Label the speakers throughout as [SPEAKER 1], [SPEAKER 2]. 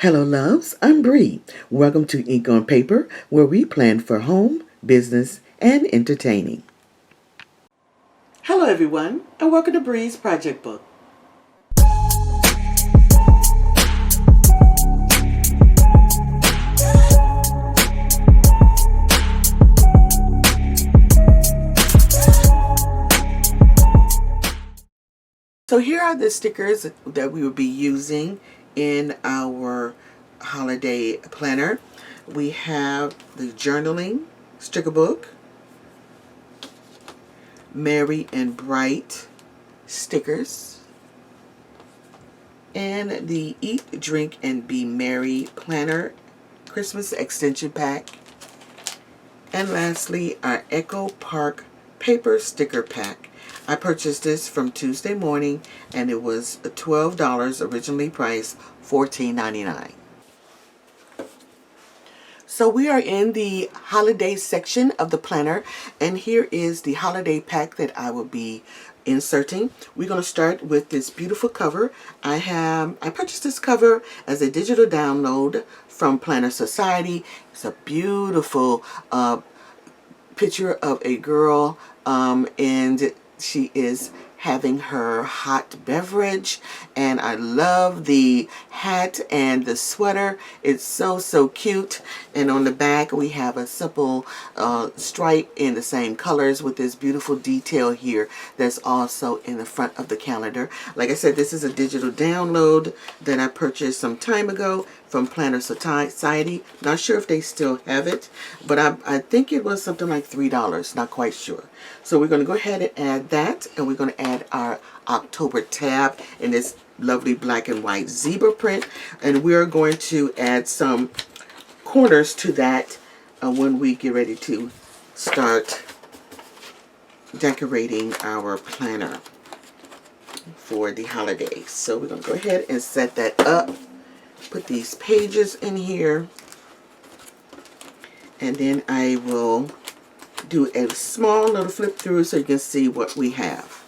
[SPEAKER 1] Hello, loves. I'm Bree. Welcome to Ink on Paper, where we plan for home, business, and entertaining. Hello, everyone, and welcome to Bree's Project Book. So here are the stickers that we will be using in our holiday planner. We have the journaling sticker book, Merry and Bright stickers, and the Eat, Drink, and Be Merry Planner Christmas Extension Pack. And lastly, our Ecko Park Paper Sticker Pack. I purchased this from Tuesday morning, and it was $12, originally priced $14.99. So we are in the holiday section of the planner, and here is the holiday pack that I will be inserting. We're going to start with this beautiful cover. I purchased this cover as a digital download from Planner Society. It's a beautiful picture of a girl, and she is having her hot beverage, and I love the hat and the sweater. It's so cute. And on the back we have a simple stripe in the same colors with this beautiful detail here that's also in the front of the calendar. Like I said, this is a digital download that I purchased some time ago from Planner Society. Not sure if they still have it, but I think it was something like $3, not quite sure. So we're going to go ahead and add that, and we're going to add our October tab in this lovely black and white zebra print, and we're going to add some corners to that when we get ready to start decorating our planner for the holidays. So we're going to go ahead and set that up. Put these pages in here, and then I will do a small little flip through so you can see what we have.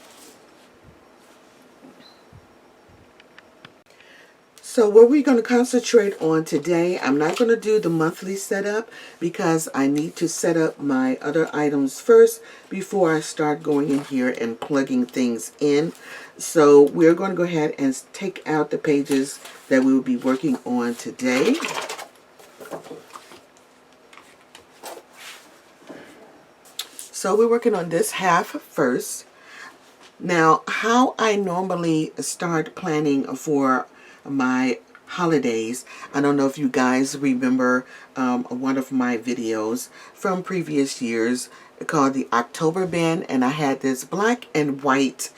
[SPEAKER 1] So what we're going to concentrate on today, I'm not going to do the monthly setup because I need to set up my other items first before I start going in here and plugging things in. So we're going to go ahead and take out the pages that we will be working on today. So we're working on this half first. Now, how I normally start planning for my holidays, I don't know if you guys remember one of my videos from previous years called the October Bin, and I had this black and white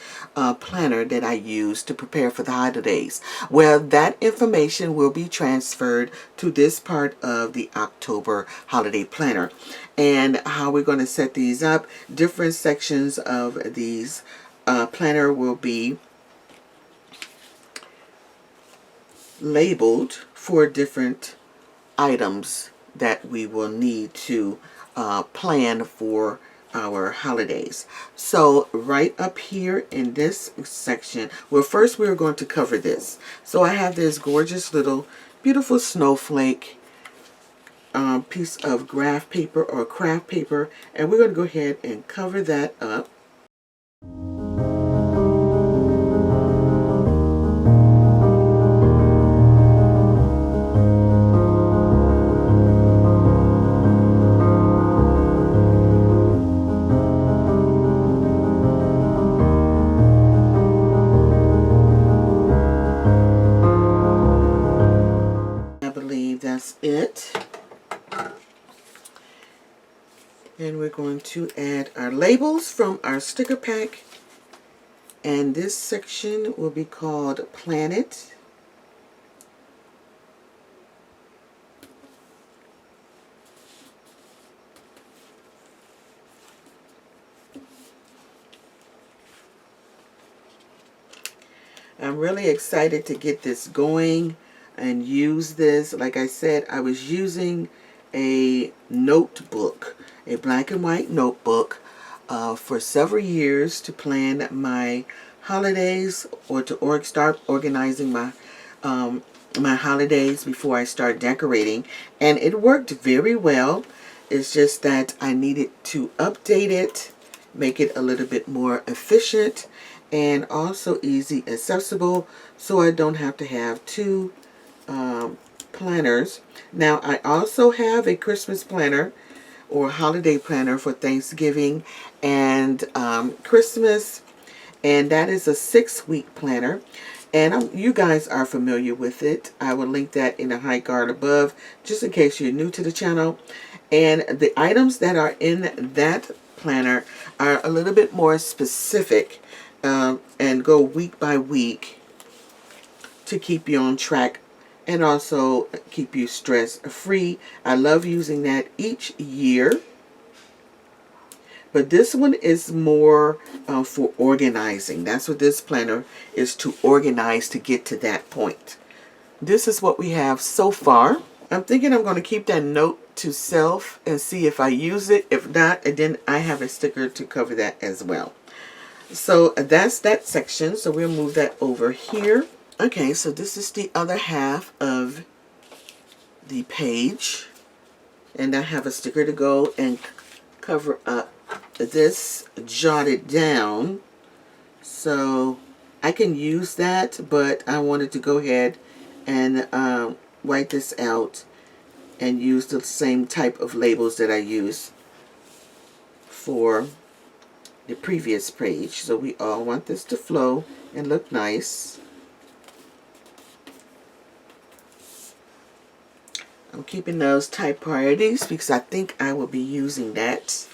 [SPEAKER 1] planner that I used to prepare for the holidays. Well, that information will be transferred to this part of the October holiday planner. And how we're going to set these up, different sections of these planner will be labeled for different items that we will need to plan for our holidays. So right up here in this section, well, first we're going to cover this. So I have this gorgeous little beautiful snowflake piece of graph paper or craft paper, and we're going to go ahead and cover that up. That's it. And we're going to add our labels from our sticker pack, and this section will be called Planet. I'm really excited to get this going and use this. Like I said, I was using a notebook, a black and white notebook for several years to plan my holidays or to start organizing my my holidays before I start decorating, and it worked very well. It's just that I needed to update it, make it a little bit more efficient and also easy accessible, so I don't have to have two planners. Now I also have a Christmas planner or holiday planner for Thanksgiving and Christmas, and that is a 6-week planner, and you guys are familiar with it. I will link that in the high card above just in case you're new to the channel. And the items that are in that planner are a little bit more specific and go week by week to keep you on track and also keep you stress free. I love using that each year. But this one is more for organizing. That's what this planner is, to organize to get to that point. This is what we have so far. I'm thinking I'm going to keep that note to self and see if I use it. If not, and then I have a sticker to cover that as well. So that's that section. So we'll move that over here. Okay, so this is the other half of the page. And I have a sticker to go and cover up this, jotted down, so I can use that, but I wanted to go ahead and write this out and use the same type of labels that I used for the previous page. So we all want this to flow and look nice. I'm keeping those type priorities because I think I will be using that.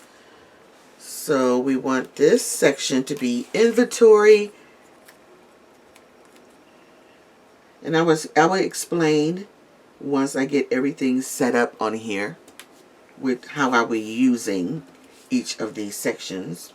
[SPEAKER 1] So we want this section to be inventory, and I will explain once I get everything set up on here with how I will be using each of these sections.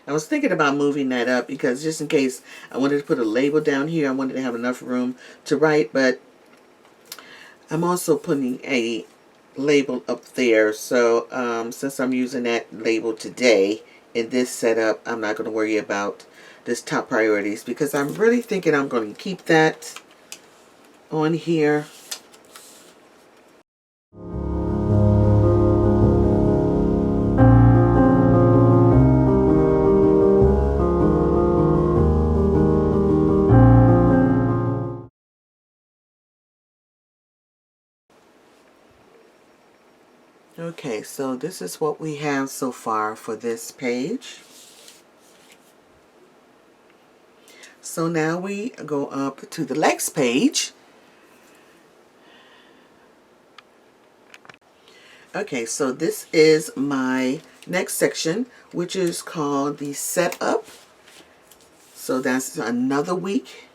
[SPEAKER 1] I was thinking about moving that up because just in case I wanted to put a label down here, I wanted to have enough room to write, but I'm also putting a label up there. So since I'm using that label today in this setup, I'm not going to worry about this top priorities because I'm really thinking I'm going to keep that on here. Okay, so this is what we have so far for this page. So now we go up to the next page. Okay, so this is my next section, which is called the setup. So that's another week.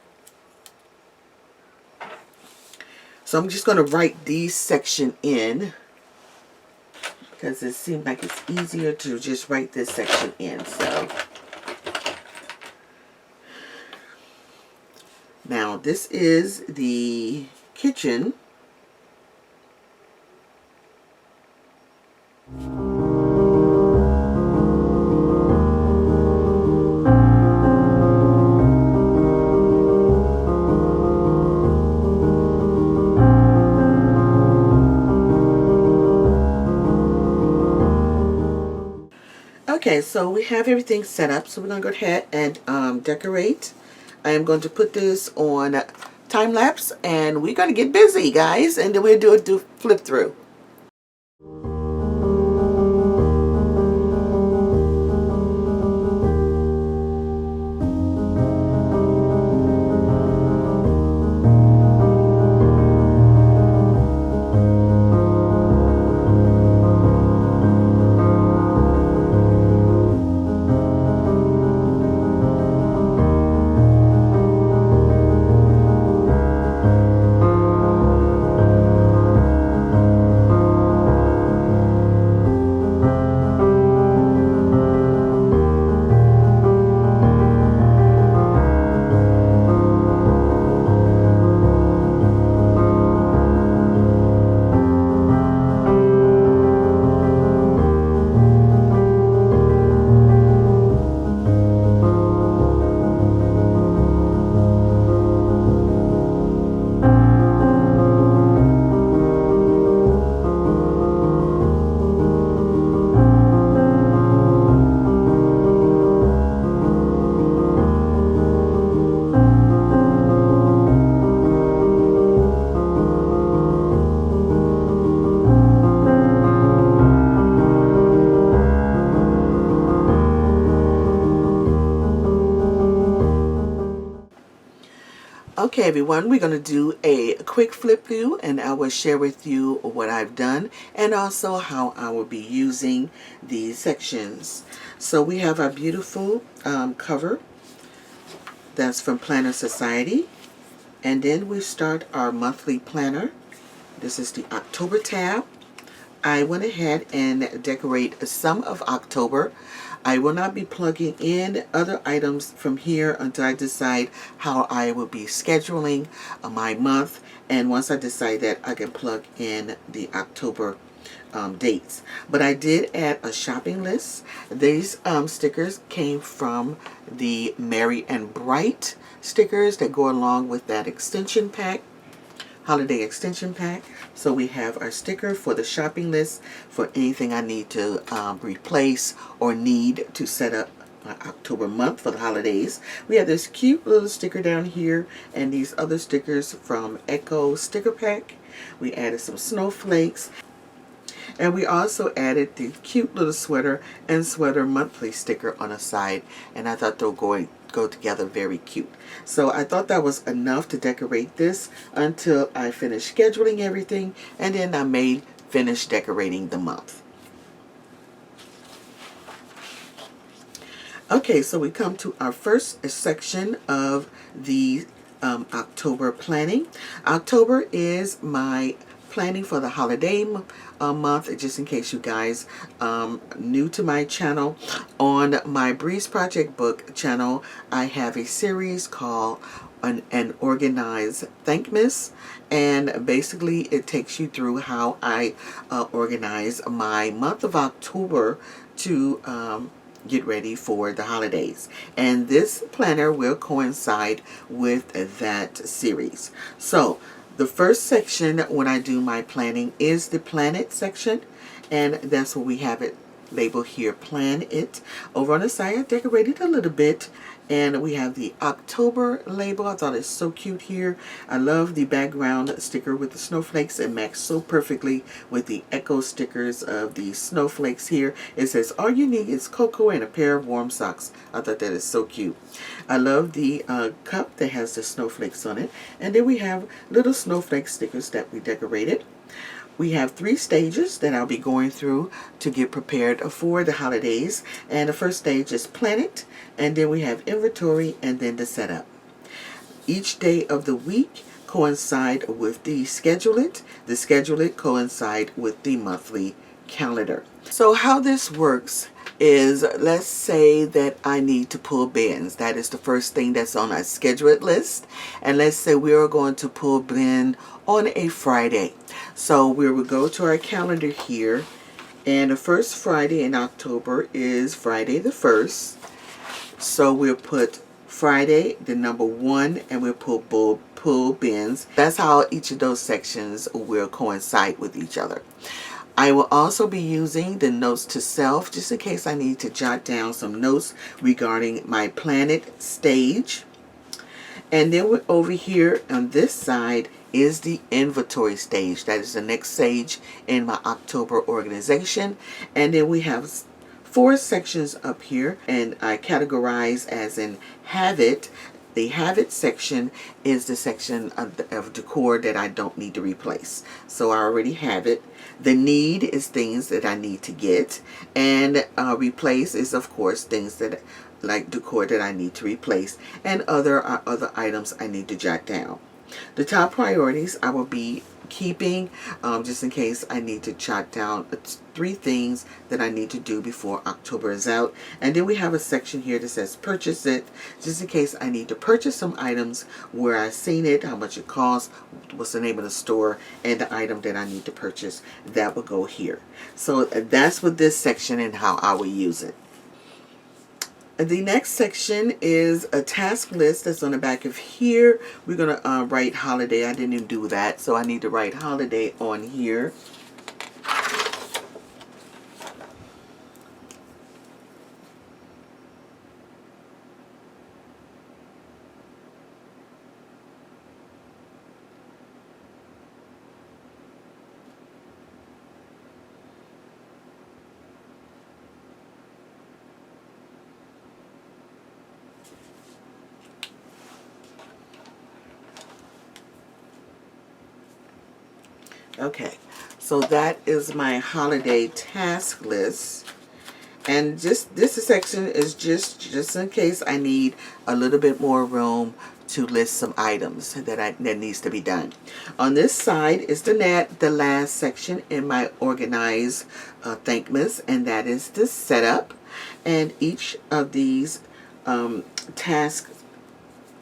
[SPEAKER 1] So I'm just going to write these section in because it seems like it's easier to just write this section in. So now this is the kitchen. Okay, so we have everything set up, so we're going to go ahead and decorate. I am going to put this on time lapse, and we're going to get busy, guys, and then we'll do a flip through. Okay, everyone, we're going to do a quick flip through, and I will share with you what I've done and also how I will be using these sections. So we have our beautiful cover that's from Planner Society, and then we start our monthly planner. This is the October tab. I went ahead and decorate some of October. I will not be plugging in other items from here until I decide how I will be scheduling my month. And once I decide that, I can plug in the October dates. But I did add a shopping list. These stickers came from the Merry and Bright stickers that go along with that extension pack. Holiday extension pack. So we have our sticker for the shopping list for anything I need to replace or need to set up my October month for the holidays. We have this cute little sticker down here and these other stickers from Ecko sticker pack. We added some snowflakes, and we also added the cute little sweater and sweater monthly sticker on the side, and I thought they'll go together very cute. So I thought that was enough to decorate this until I finish scheduling everything, and then I may finish decorating the month. Okay, so we come to our first section of the October planning. October is my planning for the holiday month. Just in case you guys new to my channel, on my Breeze Project book channel, I have a series called an Organized Thankmas, and basically it takes you through how I organize my month of October to get ready for the holidays. And this planner will coincide with that series. So the first section when I do my planning is the planet section, and that's what we have it labeled here, Plan It. Over on the side, I decorated a little bit, and we have the October label. I thought it's so cute here. I love the background sticker with the snowflakes. It matched so perfectly with the Ecko stickers of the snowflakes here. It says, all you need is cocoa and a pair of warm socks. I thought that is so cute. I love the cup that has the snowflakes on it. And then we have little snowflake stickers that we decorated. We have 3 stages that I'll be going through to get prepared for the holidays. And the first stage is Planet, and then we have Inventory, and then the Setup. Each day of the week coincide with the Schedule It. The Schedule It coincide with the monthly calendar. So how this works is, let's say that I need to pull bins. That is the first thing that's on our Schedule It list. And let's say we are going to pull bin on a Friday. So we will go to our calendar here, and the first Friday in October is Friday the 1st. So we'll put Friday, the number 1, and we'll pull bins. That's how each of those sections will coincide with each other. I will also be using the notes to self just in case I need to jot down some notes regarding my planet stage. And then we're over here on this side is the inventory stage. That is the next stage in my October organization. And then we have 4 sections up here, and I categorize as in have it. The have it section is the section of decor that I don't need to replace. So I already have it. The need is things that I need to get. And replace is, of course, things that like decor that I need to replace. And other items I need to jot down. The top priorities I will be keeping just in case I need to jot down 3 things that I need to do before October is out. And then we have a section here that says purchase it, just in case I need to purchase some items, where I've seen it, how much it costs, what's the name of the store, and the item that I need to purchase. That will go here. So that's what this section and how I will use it. The next section is a task list that's on the back of here. We're going to write holiday. I didn't even do that, so I need to write holiday on here. Okay, so that is my holiday task list. And just this section is just in case I need a little bit more room to list some items that needs to be done. On this side is the last section in my organized thankmas, and that is the setup. And each of these task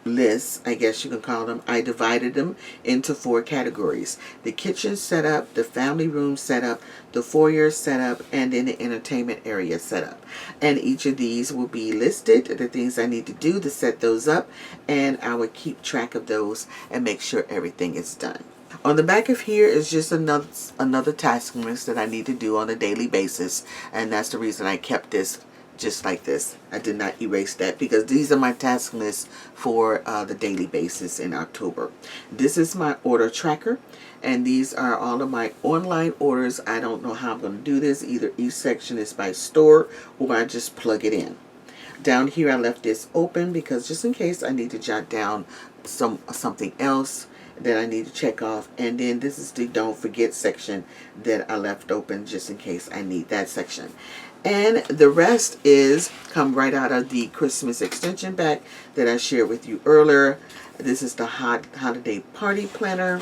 [SPEAKER 1] lists, I guess you can call them, I divided them into 4 categories: the kitchen setup, the family room setup, the foyer setup, and then the entertainment area setup. And each of these will be listed, the things I need to do to set those up, and I will keep track of those and make sure everything is done. On the back of here is just another task list that I need to do on a daily basis, and that's the reason I kept this just like this. I did not erase that because these are my task lists for the daily basis in October. This is my order tracker, and these are all of my online orders. I don't know how I'm going to do this. Either each section is by store or I just plug it in. Down here I left this open because just in case I need to jot down something else that I need to check off. And then this is the don't forget section that I left open just in case I need that section. And the rest is come right out of the Christmas extension pack that I shared with you earlier. This is the holiday party planner,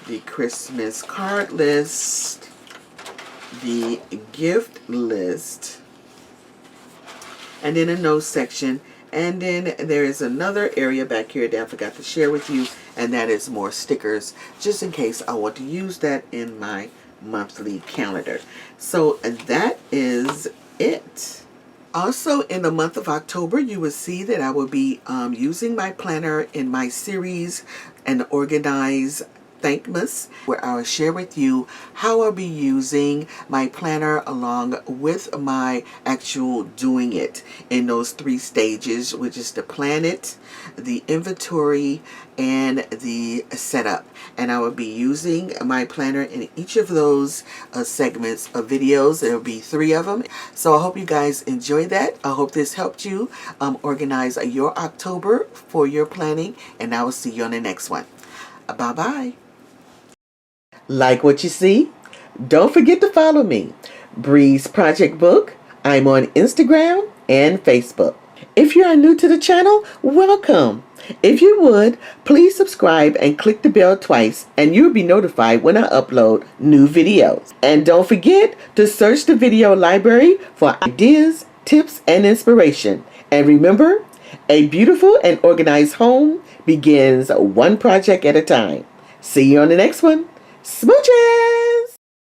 [SPEAKER 1] the Christmas card list, the gift list, and then a notes section. And then there is another area back here that I forgot to share with you, and that is more stickers, just in case I want to use that in my monthly calendar. So that is it. Also, in the month of October, you will see that I will be using my planner in my series and organize Thankmas, where I will share with you how I'll be using my planner along with my actual doing it in those 3 stages, which is the plan it, the inventory, and the setup. And I will be using my planner in each of those segments of videos. There will be 3 of them. So I hope you guys enjoy that. I hope this helped you organize your October for your planning, and I will see you on the next one. Bye-bye. Like what you see? Don't forget to follow me, Breeze Project Book. I'm on Instagram and Facebook. If you are new to the channel, welcome. If you would, please subscribe and click the bell twice, and you'll be notified when I upload new videos. And don't forget to search the video library for ideas, tips, and inspiration. And remember, a beautiful and organized home begins one project at a time. See you on the next one. Smooches!